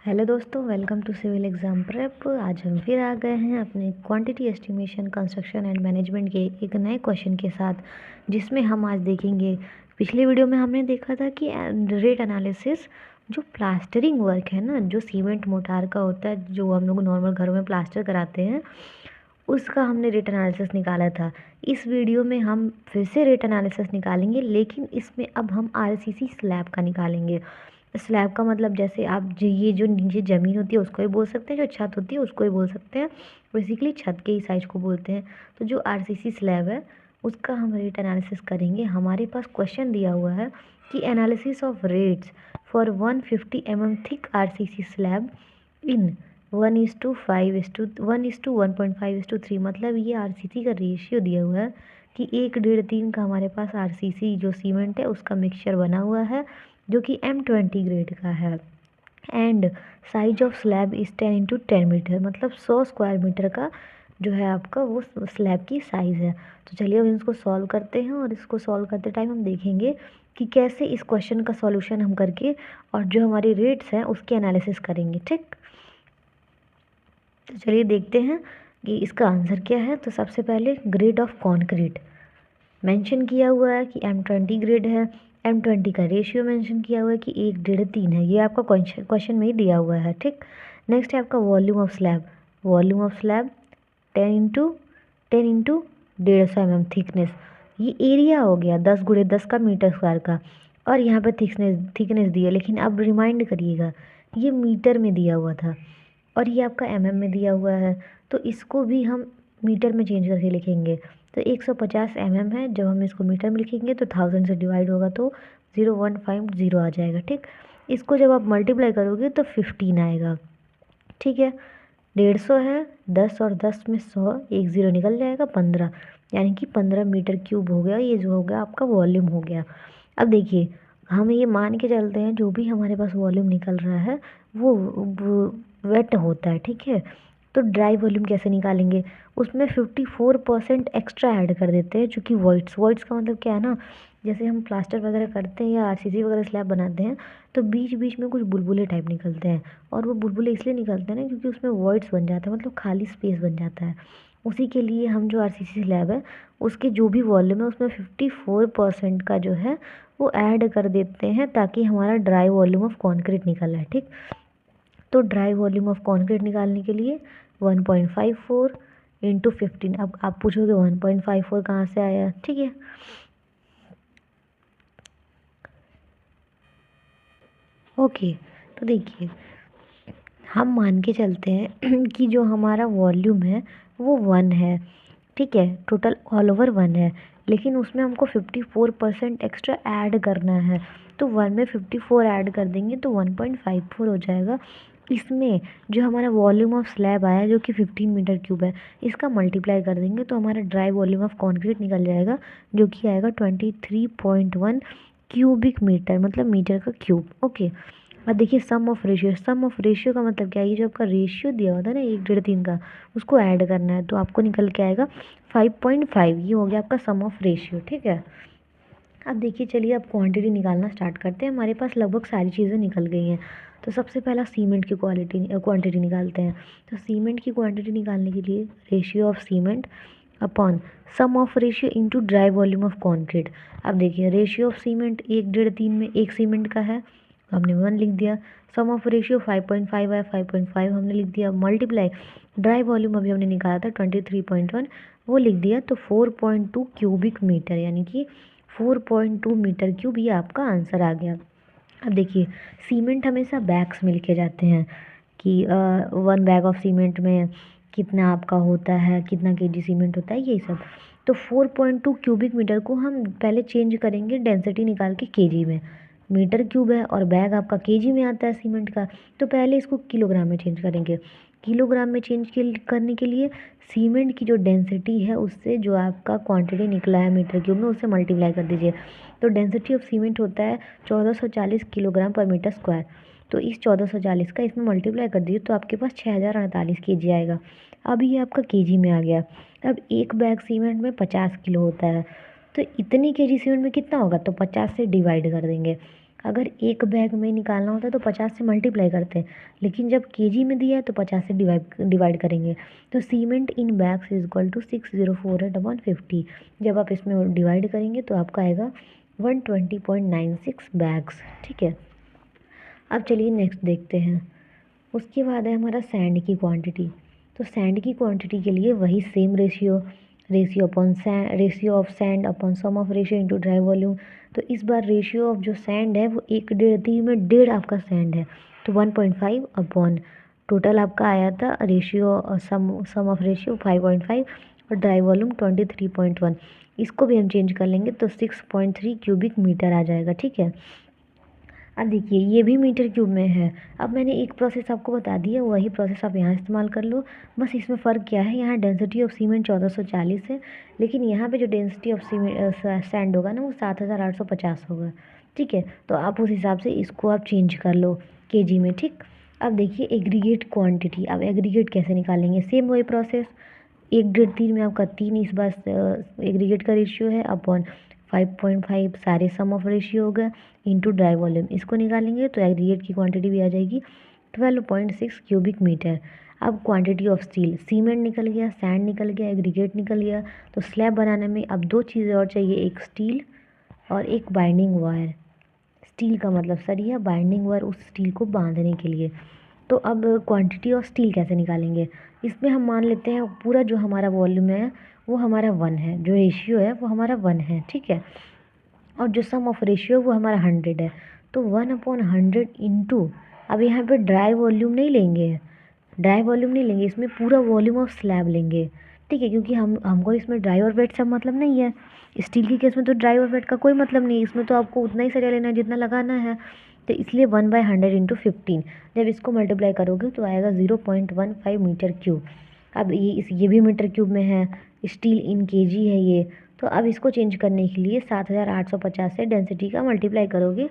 Hello दोस्तों, welcome to civil exam prep. आज हम फिर आ गए हैं अपने quantity estimation construction and management के एक नए क्वेश्चन के साथ, जिसमें हम आज देखेंगे। पिछले वीडियो में हमने देखा था कि रेट एनालिसिस, जो प्लास्टरिंग वर्क है ना, जो सीमेंट मोटार का होता है, जो हम लोग नॉर्मल घरों में प्लास्टर कराते हैं, उसका हमने रेट एनालिसिस निकाला था। इस वीडियो में हम फिर से रेट एनालिसिस निकालेंगे, लेकिन इसमें अब हम आरसीसी स्लैब का निकालेंगे। स्लैब का मतलब जैसे आप ये जो नीचे ज़मीन होती है उसको भी बोल सकते हैं, जो छत होती है उसको भी बोल सकते हैं। बेसिकली छत के ही साइज को बोलते हैं। तो जो आरसीसी स्लैब है उसका हम रेट एनालिसिस करेंगे। हमारे पास क्वेश्चन दिया हुआ है कि analysis of rates for 150 mm thick RCC slab in 1:5:1:1.5:3। मतलब ये आरसीसी का रेशियो दिया हुआ है कि 1:3 का हमारे पास आरसीसी जो सीमेंट है उसका मिक्सचर बना हुआ है, जो कि M20 ग्रेड का है। And size of slab is 10 × 10 metre, मतलब 100 स्क्वायर मीटर का जो है आपका वो स्लैब की साइज़ है। तो चलिए अब इसको सॉल्व करते हैं, और इसको सॉल्व करते टाइम हम देखेंगे कि कैसे इस क्वेश्चन का सॉल्यूशन हम करके और जो हमारी रेट्स हैं उसकी एनालिसिस करेंगे। ठीक, तो चलिए देखते हैं कि इसका आंसर क्या है। तो सबसे पहले ग्रेड ऑफ कॉन्क्रीट मेंशन किया हुआ है कि M20 ग्रेड है। M20 का रेशियो मेंशन किया हुआ है कि 1:3 है। ये आपका क्वेश्चन में ही दिया हुआ है। ठीक, नेक्स्ट है आपका volume of slab. Volume of slab 10 × 150 mm thickness. ये एरिया हो गया 10 × 10 का मीटर स्क्वायर का, और यहाँ पे थिकनेस दी है, लेकिन अब रिमाइंड करिएगा ये मीटर में दिया हुआ था और ये आपका में दिया हुआ है। तो इसको भी हम मीटर में चेंज करके लिखेंगे। तो 150 है, जब हम इसको मीटर में लिखेंगे तो 1000 से डिवाइड होगा तो 0150 आ जाएगा। ठीक, इसको जब आप मल्टीप्लाई करोगे तो 15 आएगा। ठीक है, 150 है, 10 और 10 में 100, एक ज़ीरो निकल जाएगा, 15, यानी कि 15 मीटर क्यूब हो गया। ये जो हो गया आपका वॉल्यूम हो गया। अब देखिए, हम ये मान के चलते हैं जो भी हमारे पास वॉल्यूम निकल रहा है वो वेट होता है। ठीक है, तो ड्राई वॉल्यूम कैसे निकालेंगे? उसमें 54% एक्स्ट्रा ऐड कर देते हैं, जो कि वॉइड्स का मतलब क्या है ना, जैसे हम प्लास्टर वगैरह करते हैं या आरसीसी वगैरह स्लैब बनाते हैं तो बीच बीच में कुछ बुलबुले टाइप निकलते हैं, और वो बुलबुले इसलिए निकलते हैं ना क्योंकि उसमें वॉइड्स बन जाता है, मतलब खाली स्पेस बन जाता है। उसी के लिए हम जो आरसीसी स्लैब है उसके जो भी वॉल्यूम है उसमें 54% का जो है वो ऐड कर देते हैं, ताकि हमारा ड्राई वॉल्यूम ऑफ कॉन्क्रीट निकल आए। ठीक, तो ड्राई वॉल्यूम ऑफ कॉन्क्रीट निकालने के लिए 1.54 × 15। अब आप पूछोगे 1.54 कहाँ से आया? ठीक है, ओके, तो देखिए हम मान के चलते हैं कि जो हमारा वॉल्यूम है वो 1 है। ठीक है, टोटल ऑल ओवर 1 है, लेकिन उसमें हमको 54% एक्स्ट्रा ऐड करना है। तो 1 में 54 ऐड कर देंगे तो 1.54 हो जाएगा। इसमें जो हमारा वॉल्यूम ऑफ स्लैब आया जो कि 15 मीटर क्यूब है, इसका मल्टीप्लाई कर देंगे तो हमारा ड्राई वॉल्यूम ऑफ कॉन्क्रीट निकल जाएगा, जो कि आएगा 23.1 क्यूबिक मीटर, मतलब मीटर का क्यूब। ओके, अब देखिए सम ऑफ रेशियो का मतलब क्या है? ये जो आपका रेशियो दिया होता है ना 1:3 का, उसको ऐड करना है, तो आपको निकल के आएगा 5.5। ये हो गया आपका सम ऑफ रेशियो। ठीक है, अब देखिए चलिए अब क्वांटिटी निकालना स्टार्ट करते हैं। हमारे पास लगभग सारी चीज़ें निकल गई हैं। तो सबसे पहला सीमेंट की क्वांटिटी निकालते हैं। तो सीमेंट की क्वांटिटी निकालने के लिए ratio of cement upon sum of ratio into dry volume of concrete. अब देखिए रेशियो ऑफ सीमेंट 1:3 में एक सीमेंट का है, हमने 1 लिख दिया। सम ऑफ रेशियो 5.5 है, 5.5 हमने लिख दिया, मल्टीप्लाई ड्राई वॉल्यूम अभी हमने निकाला था 23.1, वो लिख दिया। तो 4.2 क्यूबिक मीटर, यानी कि 4.2 मीटर क्यूब, ये आपका आंसर आ गया। अब देखिए सीमेंट हमेशा बैग्स में लिखे जाते हैं कि 1 बैग ऑफ सीमेंट में कितना आपका होता है, कितना केजी सीमेंट होता है, यही सब। तो 4.2 क्यूबिक मीटर को हम पहले चेंज करेंगे डेंसिटी निकाल के केजी में। मीटर क्यूब है और बैग आपका केजी में आता है सीमेंट का, तो पहले इसको किलोग्राम में चेंज करेंगे। किलोग्राम में करने के लिए सीमेंट की जो डेंसिटी है उससे जो आपका क्वांटिटी निकला है मीटर क्यूब में उससे मल्टीप्लाई कर दीजिए। तो डेंसिटी ऑफ सीमेंट होता है 1440 किलोग्राम पर मीटर स्क्वायर। तो इस 1440 का इसमें मल्टीप्लाई कर दीजिए तो आपके पास 6048 केजी आएगा। अब ये आपका केजी में आ गया। अब एक बैग सीमेंट में 50 किलो होता है, तो इतनी केजी सीमेंट में कितना होगा? तो 50 से डिवाइड कर देंगे। अगर एक बैग में निकालना होता है तो 50 से मल्टीप्लाई करते हैं, लेकिन जब केजी में दिया है तो 50 से डिवाइड करेंगे। तो cement in bags is equal to 6048/50। जब आप इसमें डिवाइड करेंगे तो आपका आएगा 120.96 बैग्स। ठीक है, अब चलिए नेक्स्ट देखते हैं। उसके बाद है हमारा सैंड की क्वांटिटी। तो सैंड की क्वांटिटी के लिए वही same ratio of sand upon sum of ratio into dry volume. तो इस बार रेशियो ऑफ जो सैंड है वो 1/3 में 1.5 आपका सैंड है, तो 1.5 अपॉन टोटल आपका आया था रेशियो सम ऑफ रेशियो 5.5 और ड्राई वॉल्यूम 23.1। इसको भी हम चेंज कर लेंगे तो 6.3 क्यूबिक मीटर आ जाएगा। ठीक है, अब देखिए ये भी मीटर क्यूब में है। अब मैंने एक प्रोसेस आपको बता दी है, वही प्रोसेस आप यहाँ इस्तेमाल कर लो। बस इसमें फ़र्क क्या है, यहाँ डेंसिटी ऑफ सीमेंट 1440 है, लेकिन यहाँ पे जो डेंसिटी ऑफ सीमेंट सैंड होगा ना वो 7850 होगा। ठीक है, तो आप उस हिसाब से इसको आप चेंज कर लो केजी में। ठीक, अब देखिए एग्रीगेट क्वांटिटी। अब एग्रीगेट कैसे निकालेंगे, सेम वही प्रोसेस। 1/3 में आपका 3 इस बार एग्रीगेट का रेशियो है अपॉन 5.5 सारे सम ऑफ रेशियो हो गया इंटू ड्राई वॉल्यूम। इसको निकालेंगे तो एग्रीगेट की क्वांटिटी भी आ जाएगी 12.6 क्यूबिक मीटर। अब क्वांटिटी ऑफ स्टील, सीमेंट निकल गया, सैंड निकल गया, एग्रीगेट निकल गया। तो स्लैब बनाने में अब दो चीज़ें और चाहिए, एक स्टील और एक बाइंडिंग वायर। स्टील का मतलब सरिया, बाइंडिंग वायर उस स्टील को बांधने के लिए। तो अब क्वांटिटी ऑफ स्टील कैसे निकालेंगे, इसमें हम मान लेते हैं पूरा जो हमारा वॉल्यूम है वो हमारा 1 है, जो रेशियो है वो हमारा 1 है। ठीक है, और जो सम ऑफ रेशियो वो हमारा 100 है। तो 1/100 इंटू, अब यहाँ पे ड्राई वॉल्यूम नहीं लेंगे, इसमें पूरा वॉल्यूम ऑफ स्लैब लेंगे। ठीक है, क्योंकि हमको इसमें ड्राई और वेट सब मतलब नहीं है। स्टील की केस में तो ड्राई और वेट का कोई मतलब नहीं है, इसमें तो आपको उतना ही सरिया लेना है जितना लगाना है। तो इसलिए 1/100 इंटू 15, जब इसको मल्टीप्लाई करोगे तो आएगा 0.15 मीटर क्यूब। अब ये भी मीटर क्यूब में है, स्टील इन केजी है ये। तो अब इसको चेंज करने के लिए 7850 से डेंसिटी का मल्टीप्लाई करोगे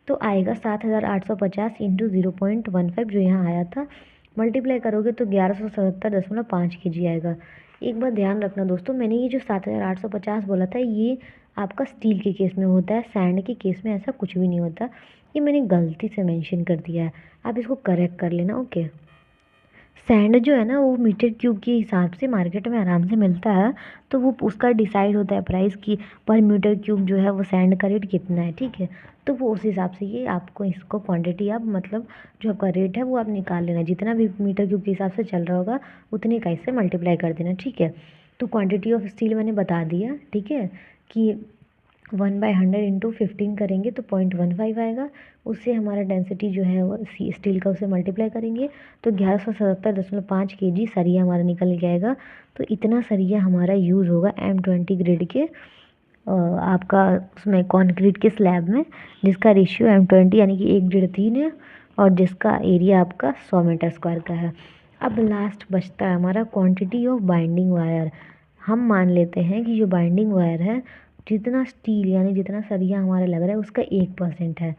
तो आएगा 7850 इंटू 0.15 जो यहाँ आया था, मल्टीप्लाई करोगे तो 1177.5 केजी आएगा। एक बात ध्यान रखना दोस्तों, मैंने ये जो 7850 बोला था ये आपका स्टील के केस में होता है, सैंड के केस में ऐसा कुछ भी नहीं होता। ये मैंने गलती से मेंशन कर दिया है, आप इसको करेक्ट कर लेना। ओके, सैंड जो है ना वो मीटर क्यूब के हिसाब से मार्केट में आराम से मिलता है, तो वो उसका डिसाइड होता है प्राइस की पर मीटर क्यूब जो है वो सैंड का रेट कितना है। ठीक है, तो वो उस हिसाब से ये आपको इसको क्वांटिटी आप मतलब जो आपका रेट है वो आप निकाल लेना, जितना भी मीटर क्यूब के हिसाब से चल रहा होगा उतने का इससे मल्टीप्लाई कर देना। ठीक है, तो क्वान्टिटी ऑफ स्टील मैंने बता दिया। ठीक है, कि 1/100 इंटू 15 करेंगे तो 0.15 आएगा, उससे हमारा डेंसिटी जो है वो स्टील का उसे मल्टीप्लाई करेंगे तो 1177.5 केजी सरिया हमारा निकल के आएगा। तो इतना सरिया हमारा यूज़ होगा M20 ग्रेड के आपका उसमें कंक्रीट के स्लैब में, जिसका रेशियो M20 यानी कि 1/3 है और जिसका एरिया आपका 100 मीटर स्क्वायर का है। अब लास्ट बचता है हमारा क्वांटिटी ऑफ बाइंडिंग वायर। हम मान लेते हैं कि जो बाइंडिंग वायर है, जितना स्टील यानी जितना सरिया हमारा लग रहा है उसका 1% है।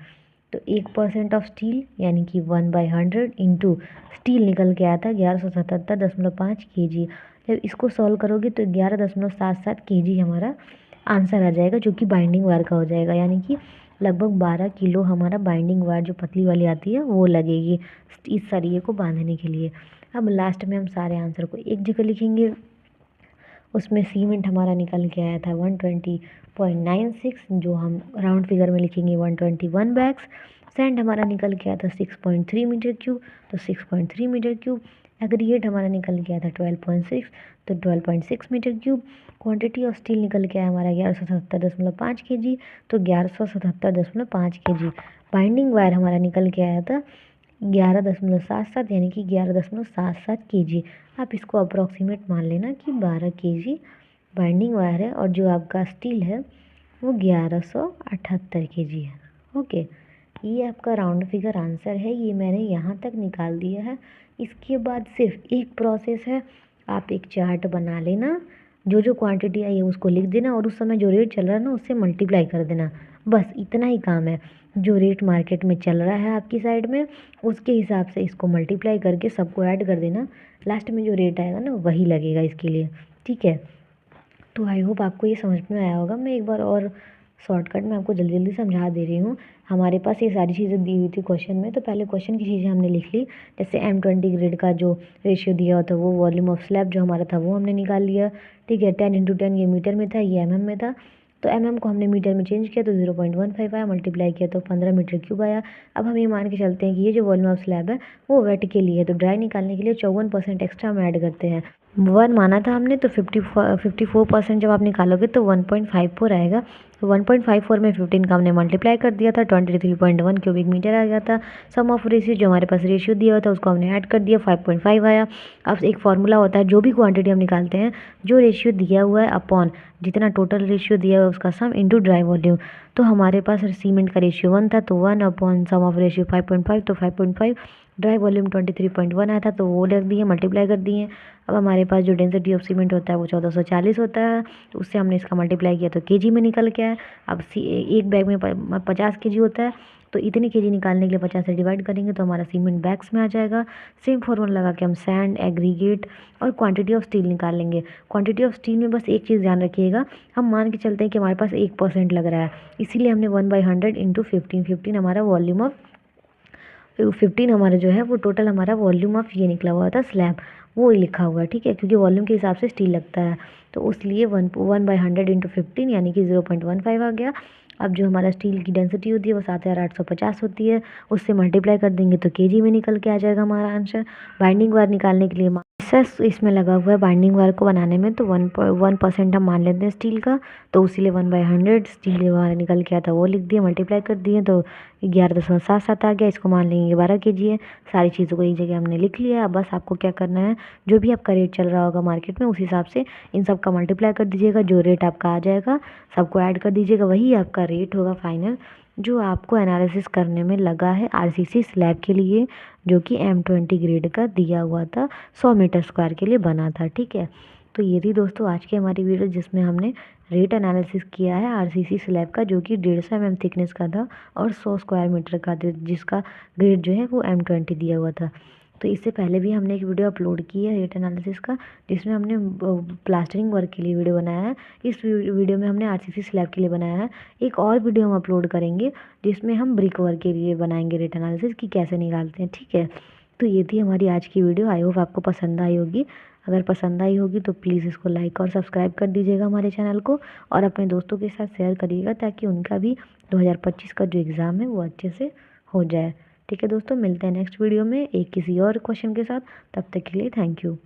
तो 1% ऑफ स्टील यानी कि 1/100 इंटू स्टील निकल के आता है 1177.5 केजी। जब इसको सॉल्व करोगे तो 11.77 केजी हमारा आंसर आ जाएगा, जो कि बाइंडिंग वायर का हो जाएगा। यानी कि लगभग 12 किलो हमारा बाइंडिंग वायर जो पतली वाली आती है वो लगेगी इस सरिये को बांधने के लिए। अब लास्ट में हम सारे आंसर को एक जगह लिखेंगे। उसमें सीमेंट हमारा निकल के आया था 120.96, जो हम राउंड फिगर में लिखेंगे 121 बैग्स। सैंड हमारा निकल के आया था 6.3 मीटर क्यूब, तो 6.3 मीटर क्यूब। एग्रीगेट हमारा निकल के आया था 12.6, तो 12.6 metre cube. Quantity of steel निकल के आया हमारा 1177.5 केजी, तो 1177.5 केजी। बाइंडिंग वायर हमारा निकल के आया था 11.77 यानी कि 11.77 केजी। आप इसको अप्रॉक्सीमेट मान लेना कि 12 केजी बाइंडिंग वायर है और जो आपका स्टील है वो 1178 केजी है। ओके, ये आपका राउंड फिगर आंसर है, ये मैंने यहाँ तक निकाल दिया है। इसके बाद सिर्फ एक प्रोसेस है, आप एक चार्ट बना लेना, जो जो क्वांटिटी आई है उसको लिख देना और उस समय जो रेट चल रहा है ना उससे मल्टीप्लाई कर देना। बस इतना ही काम है, जो रेट मार्केट में चल रहा है आपकी साइड में उसके हिसाब से इसको मल्टीप्लाई करके सबको ऐड कर देना। लास्ट में जो रेट आएगा ना वही लगेगा इसके लिए। ठीक है, तो आई होप आपको ये समझ में आया होगा। मैं एक बार और शॉर्टकट में आपको जल्दी जल्दी समझा दे रही हूँ। हमारे पास ये सारी चीज़ें दी हुई थी क्वेश्चन में, तो पहले क्वेश्चन की चीज़ें हमने लिख ली। जैसे M20 ग्रेड का जो रेशियो दिया हुआ था वो वॉल्यूम ऑफ स्लैब जो हमारा था वो हमने निकाल लिया। ठीक है, 10 × 10 ये मीटर में था, ये mm में था। तो mm को हमने मीटर में चेंज किया तो 0.15 आया, मल्टीप्लाई किया तो 15 मीटर क्यूब आया। अब हम ये मान के चलते हैं कि ये जो वॉल्यूम ऑफ स्लैब है वो वेट के लिए है, तो ड्राई निकालने के लिए 54% एक्स्ट्रा हम ऐड करते हैं। 1 माना था हमने, तो 54% जब आप निकालोगे तो 1.54 आएगा। तो 1.54 में 15 का हमने मल्टीप्लाई कर दिया था, 23.1 क्यूबिक मीटर आ गया था। सम ऑफ रेशियो जो हमारे पास रेशियो दिया हुआ था उसको हमने ऐड कर दिया, 5.5 आया। अब एक फार्मूला होता है, जो भी क्वांटिटी हम निकालते हैं, जो रेशियो दिया हुआ है अपॉन जितना टोटल रेशियो दिया हुआ है उसका सम इंटू ड्राई वॉल्यूम। तो हमारे पास सीमेंट का रेशियो 1 था, तो 1 अपॉन सम ऑफ रेशियो 5.5, तो 5.5। ड्राई वॉल्यूम 23.1 आया था, तो वो रख दिए, मल्टीप्लाई कर दिए। अब हमारे पास जो डेंसिटी ऑफ सीमेंट होता है वो 1440 होता है, तो उससे हमने इसका मल्टीप्लाई किया तो केजी में निकल के आया। अब एक बैग में 50 केजी होता है, तो इतनी केजी निकालने के लिए 50 से डिवाइड करेंगे तो हमारा सीमेंट बैग्स में आ जाएगा। सेम फॉर्मूला लगा के हम सैंड, एग्रीगेट और क्वांटिटी ऑफ स्टील निकाल लेंगे। क्वांटिटी ऑफ स्टील में बस एक चीज़ ध्यान रखिएगा, हम मान के चलते हैं कि हमारे पास 1% लग रहा है, इसीलिए हमने 1/100 इंटू 15 हमारा वॉल्यूम ऑफ 15 हमारा जो है वो टोटल हमारा वॉल्यूम ऑफ ये निकला हुआ था स्लैब, वो ही लिखा हुआ है। ठीक है, क्योंकि वॉल्यूम के हिसाब से स्टील लगता है, तो इसलिए 1/100 इंटू 15 यानी कि 0.15 आ गया। अब जो हमारा स्टील की डेंसिटी होती है वो 7850 होती है, उससे मल्टीप्लाई कर देंगे तो केजी में निकल के आ जाएगा हमारा आंसर। बाइंडिंग वायर निकालने के लिए सर इसमें लगा हुआ है बाइंडिंग वायर को बनाने में, तो 1% हम मान लेते हैं स्टील का, तो उसीलिए 1/100 स्टील हमारा निकल के आता वो लिख दिया, मल्टीप्लाई कर दिए तो 11.77 आ गया। इसको मान लेंगे 12 केजी है। सारी चीज़ों को एक जगह हमने लिख लिया। अब बस आपको क्या करना है, जो भी आपका रेट चल रहा होगा मार्केट में उस हिसाब से इन सब का मल्टीप्लाई कर दीजिएगा, जो रेट आपका आ जाएगा सबको ऐड कर दीजिएगा, वही आपका रेट होगा फाइनल, जो आपको एनालिसिस करने में लगा है आरसीसी स्लैब के लिए, जो कि M20 ग्रेड का दिया हुआ था, 100 मीटर स्क्वायर के लिए बना था। ठीक है, तो ये थी दोस्तों आज की हमारी वीडियो, जिसमें हमने रेट एनालिसिस किया है आरसीसी स्लैब का, जो कि 150 mm थिकनेस का था और 100 स्क्वायर मीटर का था, जिसका ग्रेड जो है वो M20 दिया हुआ था। तो इससे पहले भी हमने एक वीडियो अपलोड की है रेट एनालिसिस का, जिसमें हमने प्लास्टरिंग वर्क के लिए वीडियो बनाया है। इस वीडियो में हमने आरसीसी स्लैब के लिए बनाया है। एक और वीडियो हम अपलोड करेंगे जिसमें हम ब्रिक वर्क के लिए बनाएंगे रेट एनालिसिस कि कैसे निकालते हैं। ठीक है, तो ये थी हमारी आज की वीडियो। आई होप आपको पसंद आई होगी। अगर पसंद आई होगी तो प्लीज़ इसको लाइक और सब्सक्राइब कर दीजिएगा हमारे चैनल को, और अपने दोस्तों के साथ शेयर करिएगा ताकि उनका भी 2025 का जो एग्ज़ाम है वो अच्छे से हो जाए। ठीक है दोस्तों, मिलते हैं नेक्स्ट वीडियो में एक किसी और क्वेश्चन के साथ। तब तक के लिए थैंक यू।